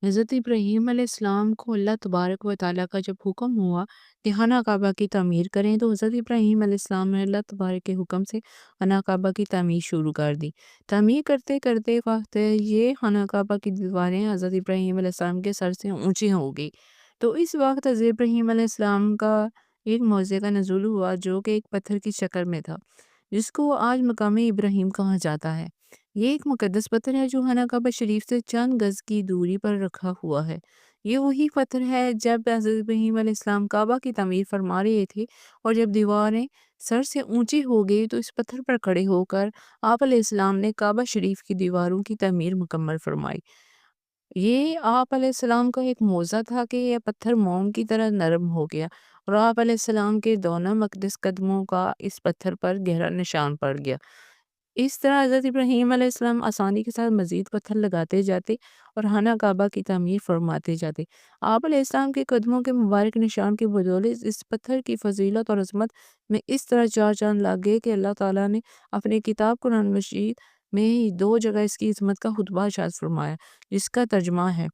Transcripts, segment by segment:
حضرت ابراہیم علیہ السلام کو اللہ تبارک و تعالیٰ کا جب حکم ہوا کہ خانہ کعبہ کی تعمیر کریں، تو حضرت ابراہیم علیہ السلام نے اللہ تبارک کے حکم سے خانہ کعبہ کی تعمیر شروع کر دی۔ تعمیر کرتے کرتے وقت یہ خانہ کعبہ کی دیواریں حضرت ابراہیم علیہ السلام کے سر سے اونچی ہو گئی۔ تو اس وقت حضرت ابراہیم علیہ السلام کا ایک معجزے کا نزول ہوا، جو کہ ایک پتھر کی شکل میں تھا، جس کو آج مقام ابراہیم کہا جاتا ہے۔ یہ ایک مقدس پتھر ہے جو خانہ کعبہ شریف سے چند گز کی دوری پر رکھا ہوا ہے۔ یہ وہی پتھر ہے جب حضرت ابراہیم علیہ السلام کعبہ کی تعمیر فرما رہے تھے، اور جب دیواریں سر سے اونچی ہو گئی تو اس پتھر پر کھڑے ہو کر آپ علیہ السلام نے کعبہ شریف کی دیواروں کی تعمیر مکمل فرمائی۔ یہ آپ علیہ السلام کا ایک معجزہ تھا کہ یہ پتھر موم کی طرح نرم ہو گیا، اور آپ علیہ السلام کے دونوں مقدس قدموں کا اس پتھر پر گہرا نشان پڑ گیا۔ اس طرح حضرت ابراہیم علیہ السلام آسانی کے ساتھ مزید پتھر لگاتے جاتے اور خانہ کعبہ کی تعمیر فرماتے جاتے۔ آپ علیہ السلام کے قدموں کے مبارک نشان کی بدولت اس پتھر کی فضیلت اور عظمت میں اس طرح چار چاند لگ گئے کہ اللہ تعالیٰ نے اپنی کتاب قرآن مجید میں 2 جگہ اس کی عظمت کا خطبہ ارشاد فرمایا، جس کا ترجمہ ہے،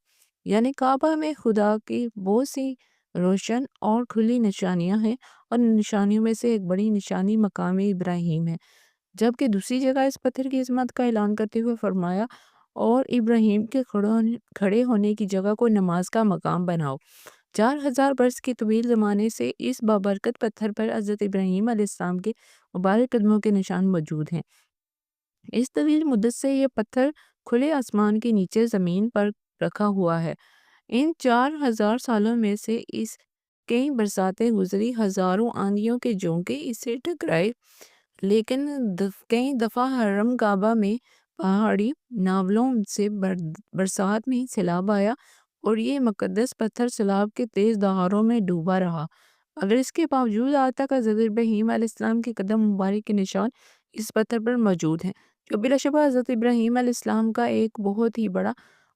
یعنی کعبہ میں خدا کی بہت سی روشن اور کھلی نشانیاں ہیں، اور ان نشانیوں میں سے ایک بڑی نشانی مقام ابراہیم ہے۔ جبکہ دوسری جگہ اس پتھر کی عظمت کا اعلان کرتے ہوئے فرمایا، اور ابراہیم کے کھڑے ہونے کی جگہ کو نماز کا مقام بناؤ۔ 4000 برس کے طویل زمانے سے اس بابرکت پتھر پر حضرت ابراہیم علیہ السلام کے مبارک قدموں کے نشان موجود ہیں۔ اس طویل مدت سے یہ پتھر کھلے آسمان کے نیچے زمین پر رکھا ہوا ہے۔ ان 4000 سالوں میں سے اس کئی برساتیں گزری، ہزاروں آندھیوں کے جھونکے اس سے ٹکرائے، لیکن کئی دفعہ حرم کعبہ میں پہاڑی ناولوں سے برسات میں سیلاب آیا، اور یہ مقدس پتھر سیلاب کے تیز دہاڑوں میں ڈوبا رہا۔ اگر اس کے باوجود آج تک حضرت ابراہیم علیہ السلام کے قدم مبارک کے نشان اس پتھر پر موجود ہیں، جو بلا شبہ حضرت ابراہیم علیہ السلام کا ایک بہت ہی بڑا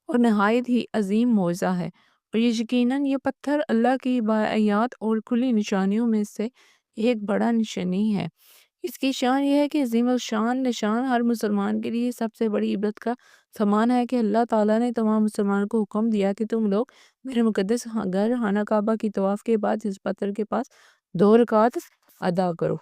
اور نہایت ہی عظیم معجزہ ہے۔ اور یہ یقیناً یہ پتھر اللہ کی باآیات اور کھلی نشانیوں میں سے ایک بڑا نشانی ہے۔ اس کی شان یہ ہے کہ عظیم الشان نشان ہر مسلمان کے لیے سب سے بڑی عبرت کا سامان ہے کہ اللہ تعالیٰ نے تمام مسلمانوں کو حکم دیا کہ تم لوگ میرے مقدس گھر خانہ کعبہ کی طواف کے بعد اس پتھر کے پاس 2 رکعت ادا کرو۔